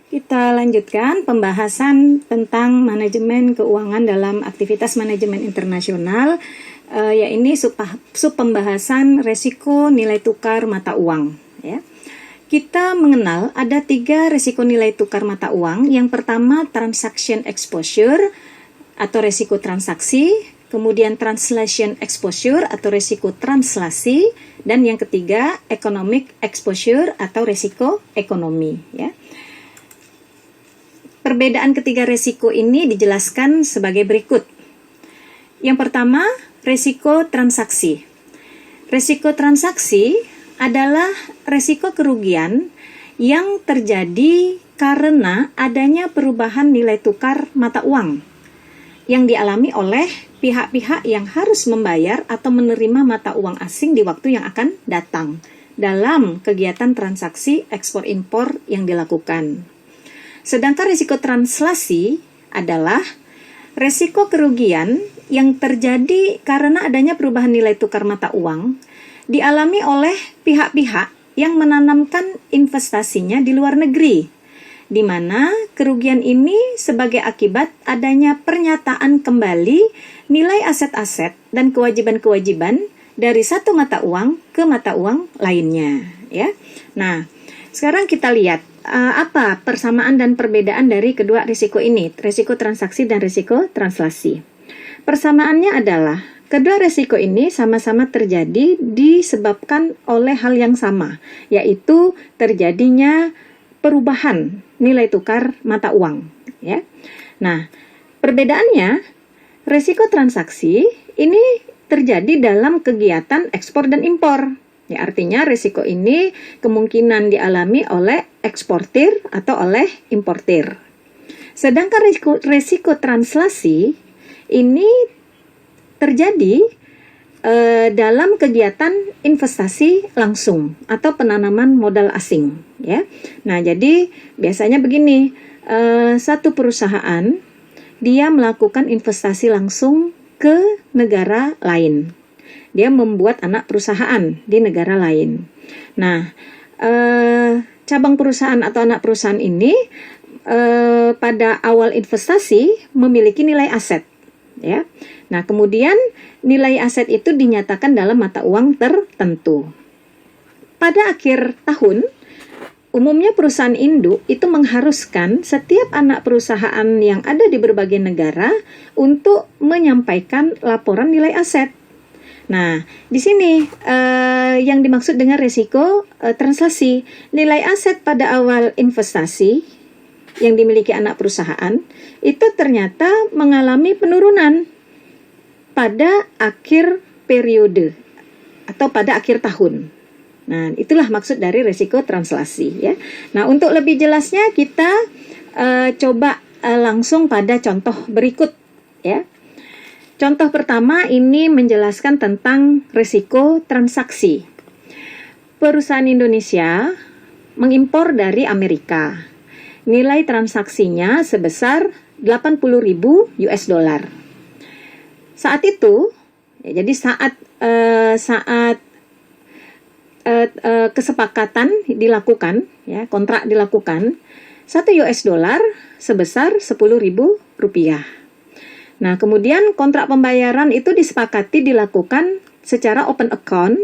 Kita lanjutkan pembahasan tentang manajemen keuangan dalam aktivitas manajemen internasional, yaitu sub pembahasan resiko nilai tukar mata uang. Ya. Kita mengenal ada 3 resiko nilai tukar mata uang. Yang pertama transaction exposure atau resiko transaksi, kemudian translation exposure atau resiko translasi, dan yang ketiga economic exposure atau resiko ekonomi. Ya. Perbedaan ketiga resiko ini dijelaskan sebagai berikut. Yang pertama, resiko transaksi. Resiko transaksi adalah resiko kerugian yang terjadi karena adanya perubahan nilai tukar mata uang yang dialami oleh pihak-pihak yang harus membayar atau menerima mata uang asing di waktu yang akan datang dalam kegiatan transaksi ekspor-impor yang dilakukan. Sedangkan risiko translasi adalah risiko kerugian yang terjadi karena adanya perubahan nilai tukar mata uang dialami oleh pihak-pihak yang menanamkan investasinya di luar negeri, di mana kerugian ini sebagai akibat adanya pernyataan kembali nilai aset-aset dan kewajiban-kewajiban dari satu mata uang ke mata uang lainnya. Ya. Nah, sekarang kita lihat apa persamaan dan perbedaan dari kedua risiko ini, risiko transaksi dan risiko translasi. Persamaannya adalah kedua risiko ini sama-sama terjadi disebabkan oleh hal yang sama, yaitu terjadinya perubahan nilai tukar mata uang. Ya. Nah, perbedaannya, risiko transaksi ini terjadi dalam kegiatan ekspor dan impor. Ya, artinya risiko ini kemungkinan dialami oleh eksportir atau oleh importir. Sedangkan risiko translasi ini terjadi dalam kegiatan investasi langsung atau penanaman modal asing. Ya. Nah, jadi biasanya begini, satu perusahaan dia melakukan investasi langsung ke negara lain. Dia membuat anak perusahaan di negara lain. Nah, cabang perusahaan atau anak perusahaan ini pada awal investasi memiliki nilai aset. Ya. Nah, kemudian nilai aset itu dinyatakan dalam mata uang tertentu. Pada akhir tahun, umumnya perusahaan induk itu mengharuskan setiap anak perusahaan yang ada di berbagai negara untuk menyampaikan laporan nilai aset. Nah, di sini yang dimaksud dengan risiko translasi, nilai aset pada awal investasi yang dimiliki anak perusahaan itu ternyata mengalami penurunan pada akhir periode atau pada akhir tahun. Nah, itulah maksud dari risiko translasi. Ya. Nah, untuk lebih jelasnya kita coba langsung pada contoh berikut. Ya. Contoh pertama ini menjelaskan tentang risiko transaksi. Perusahaan Indonesia mengimpor dari Amerika. Nilai transaksinya sebesar 80.000 US dollar. Saat itu, ya, jadi saat kesepakatan dilakukan, ya, kontrak dilakukan, 1 US dollar sebesar 10.000 rupiah. Nah, kemudian kontrak pembayaran itu disepakati dilakukan secara open account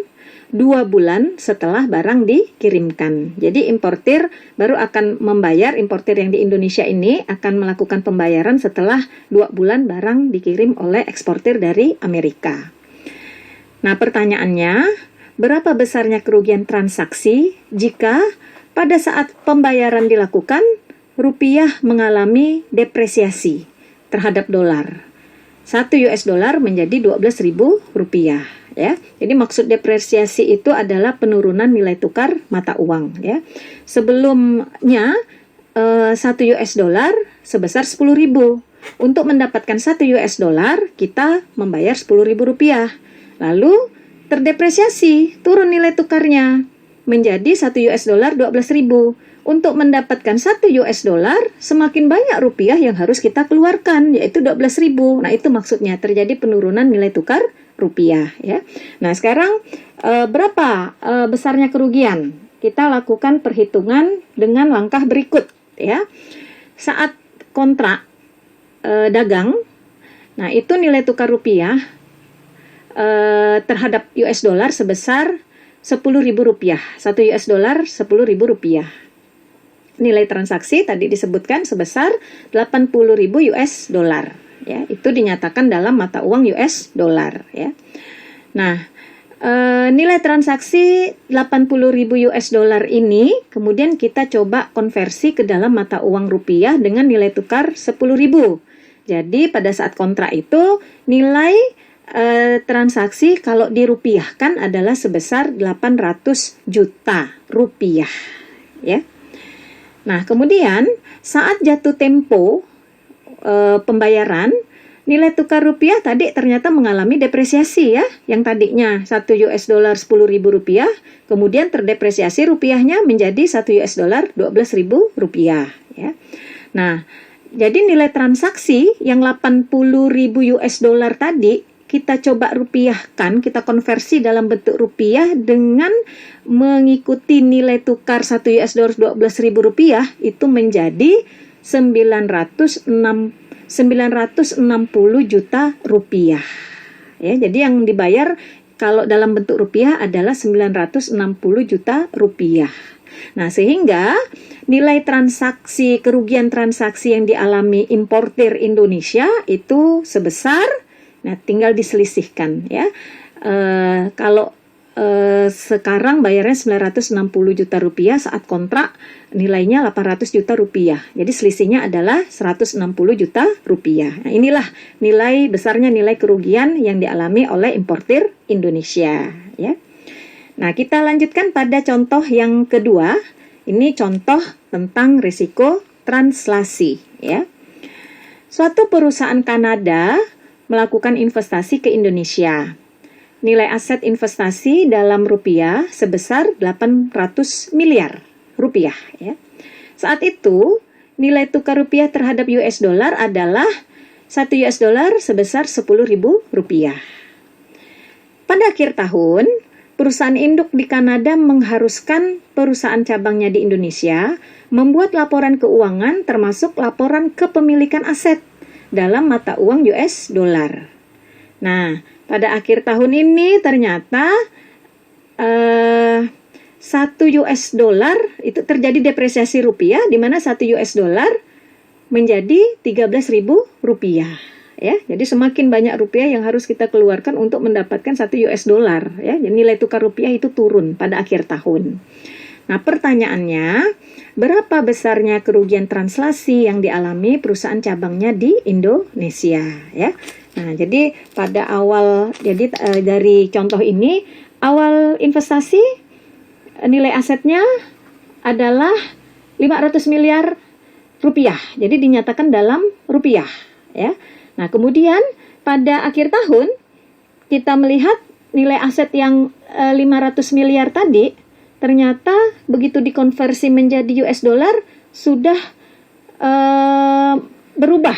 2 bulan setelah barang dikirimkan. Jadi importir baru akan membayar, importir yang di Indonesia ini akan melakukan pembayaran setelah 2 bulan barang dikirim oleh eksportir dari Amerika. Nah, pertanyaannya, berapa besarnya kerugian transaksi jika pada saat pembayaran dilakukan, rupiah mengalami depresiasi terhadap dolar? 1 US dollar menjadi 12.000 rupiah. Ya. Jadi maksud depresiasi itu adalah penurunan nilai tukar mata uang. Ya. Sebelumnya 1 US dollar sebesar 10.000. Untuk mendapatkan 1 US dollar kita membayar 10.000 rupiah. Lalu terdepresiasi, turun nilai tukarnya menjadi 1 US dollar 12.000. Untuk mendapatkan 1 US dollar, semakin banyak rupiah yang harus kita keluarkan, yaitu 12.000. Nah, itu maksudnya terjadi penurunan nilai tukar rupiah. Ya. Nah, sekarang berapa besarnya kerugian? Kita lakukan perhitungan dengan langkah berikut. ya. Saat kontrak dagang, nah itu nilai tukar rupiah terhadap US dollar sebesar Rp10.000. 1 US dollar Rp10.000. Nilai transaksi tadi disebutkan sebesar 80.000 US dollar. Ya, itu dinyatakan dalam mata uang US dollar. Ya. Nah, nilai transaksi 80.000 US dollar ini kemudian kita coba konversi ke dalam mata uang rupiah dengan nilai tukar 10.000. Jadi pada saat kontrak itu nilai transaksi kalau dirupiahkan adalah sebesar 800 juta rupiah, ya. Nah, kemudian saat jatuh tempo pembayaran, nilai tukar rupiah tadi ternyata mengalami depresiasi, ya. Yang tadinya 1 US dollar Rp10.000, kemudian terdepresiasi rupiahnya menjadi 1 US dollar Rp12.000, ya. Nah, jadi nilai transaksi yang 80.000 US dollar tadi kita coba rupiahkan, kita konversi dalam bentuk rupiah dengan mengikuti nilai tukar 1 US dollar Rp12.000 itu menjadi 960 juta rupiah. Ya, jadi yang dibayar kalau dalam bentuk rupiah adalah 960 juta rupiah. Nah, sehingga nilai transaksi, kerugian transaksi yang dialami importir Indonesia itu sebesar, nah tinggal diselisihkan, ya. Kalau sekarang bayarnya 960 juta rupiah, saat kontrak nilainya 800 juta rupiah. Jadi selisihnya adalah 160 juta rupiah. Nah, inilah besarnya nilai kerugian yang dialami oleh importir Indonesia, ya. Nah, kita lanjutkan pada contoh yang kedua. Ini contoh tentang risiko translasi, ya. Suatu perusahaan Kanada melakukan investasi ke Indonesia. Nilai aset investasi dalam rupiah sebesar 800 miliar rupiah, ya. Saat itu, nilai tukar rupiah terhadap US dollar adalah 1 US dollar sebesar Rp10.000. Pada akhir tahun, perusahaan induk di Kanada mengharuskan perusahaan cabangnya di Indonesia membuat laporan keuangan termasuk laporan kepemilikan aset dalam mata uang US dollar. Nah, pada akhir tahun ini ternyata 1 US dollar itu terjadi depresiasi rupiah, di mana 1 US dollar menjadi Rp13.000. Ya, jadi semakin banyak rupiah yang harus kita keluarkan untuk mendapatkan 1 US dollar, ya. Jadi nilai tukar rupiah itu turun pada akhir tahun. Nah, pertanyaannya, berapa besarnya kerugian translasi yang dialami perusahaan cabangnya di Indonesia, ya? Nah, jadi pada awal, dari contoh ini, awal investasi nilai asetnya adalah 500 miliar rupiah. Jadi dinyatakan dalam rupiah, ya. Nah, kemudian pada akhir tahun kita melihat nilai aset yang 500 miliar tadi ternyata begitu dikonversi menjadi US dollar sudah berubah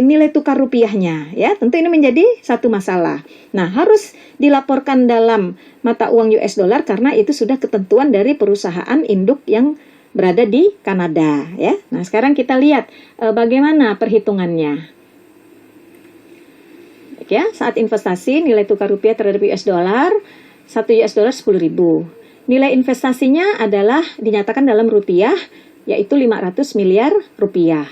nilai tukar rupiahnya, ya. Tentu ini menjadi satu masalah. Nah, harus dilaporkan dalam mata uang US dollar karena itu sudah ketentuan dari perusahaan induk yang berada di Kanada, ya. Nah, sekarang kita lihat bagaimana perhitungannya. Ya, saat investasi nilai tukar rupiah terhadap US dollar 1 US dollar 10.000. Nilai investasinya adalah dinyatakan dalam rupiah yaitu 500 miliar rupiah.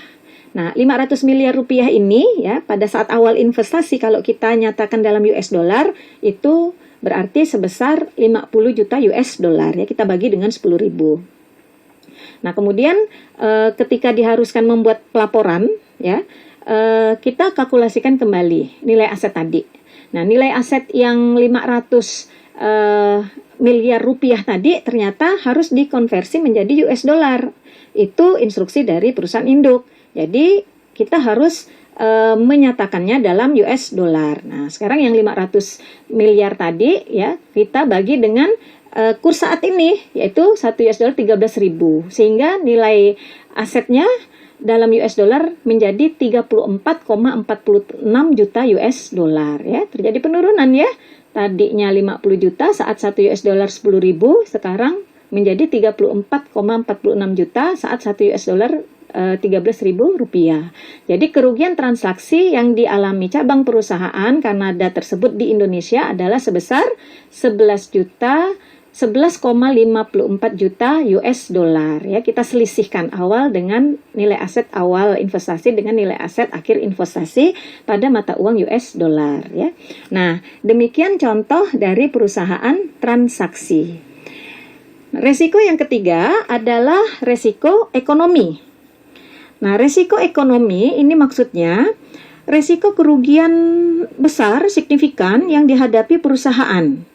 Nah, 500 miliar rupiah ini, ya, pada saat awal investasi kalau kita nyatakan dalam US dollar itu berarti sebesar 50 juta US dollar, ya. Kita bagi dengan 10.000. Nah, kemudian ketika diharuskan membuat pelaporan, ya, kita kalkulasikan kembali nilai aset tadi. Nah, nilai aset yang 500 miliar rupiah tadi ternyata harus dikonversi menjadi US dollar. Itu instruksi dari perusahaan induk. Jadi, kita harus menyatakannya dalam US dollar. Nah, sekarang yang 500 miliar tadi, ya, kita bagi dengan kurs saat ini, yaitu 1 US dollar 13.000, sehingga nilai asetnya dalam US dollar menjadi 34,46 juta US dollar, ya. Terjadi penurunan, ya. Tadinya 50 juta saat 1 US dollar 10.000, sekarang menjadi 34,46 juta saat 1 US dollar 13.000 rupiah. Jadi kerugian transaksi yang dialami cabang perusahaan Kanada tersebut di Indonesia adalah sebesar 11,54 juta US dollar. Ya, kita selisihkan awal dengan nilai aset awal investasi dengan nilai aset akhir investasi pada mata uang US dollar. Ya. Nah, demikian contoh dari perusahaan transaksi. Resiko yang ketiga adalah resiko ekonomi. Nah, resiko ekonomi ini maksudnya resiko kerugian besar signifikan yang dihadapi perusahaan.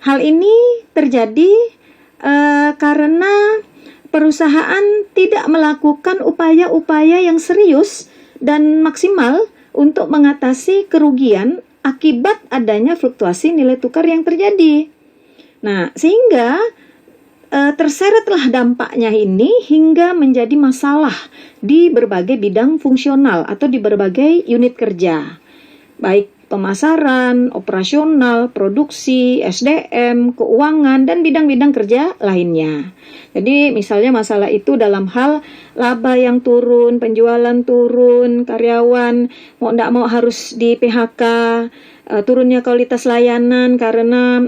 Hal ini terjadi karena perusahaan tidak melakukan upaya-upaya yang serius dan maksimal untuk mengatasi kerugian akibat adanya fluktuasi nilai tukar yang terjadi. Nah, sehingga terseretlah dampaknya ini hingga menjadi masalah di berbagai bidang fungsional atau di berbagai unit kerja, baik pemasaran, operasional, produksi, SDM, keuangan, dan bidang-bidang kerja lainnya. Jadi misalnya masalah itu dalam hal laba yang turun, penjualan turun, karyawan mau tidak mau harus di PHK, turunnya kualitas layanan karena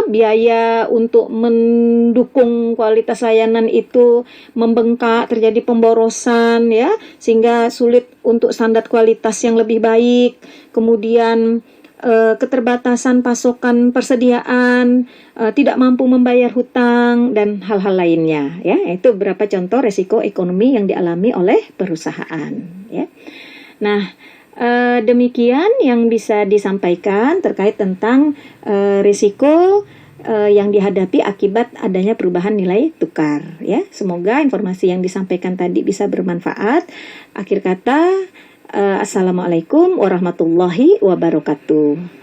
biaya untuk mendukung kualitas layanan itu membengkak, terjadi pemborosan ya, sehingga sulit untuk standar kualitas yang lebih baik. Kemudian keterbatasan pasokan persediaan, tidak mampu membayar hutang dan hal-hal lainnya ya. Itu beberapa contoh resiko ekonomi yang dialami oleh perusahaan ya. Nah, demikian yang bisa disampaikan terkait tentang risiko yang dihadapi akibat adanya perubahan nilai tukar ya. Semoga informasi yang disampaikan tadi bisa bermanfaat. Akhir kata, assalamualaikum warahmatullahi wabarakatuh.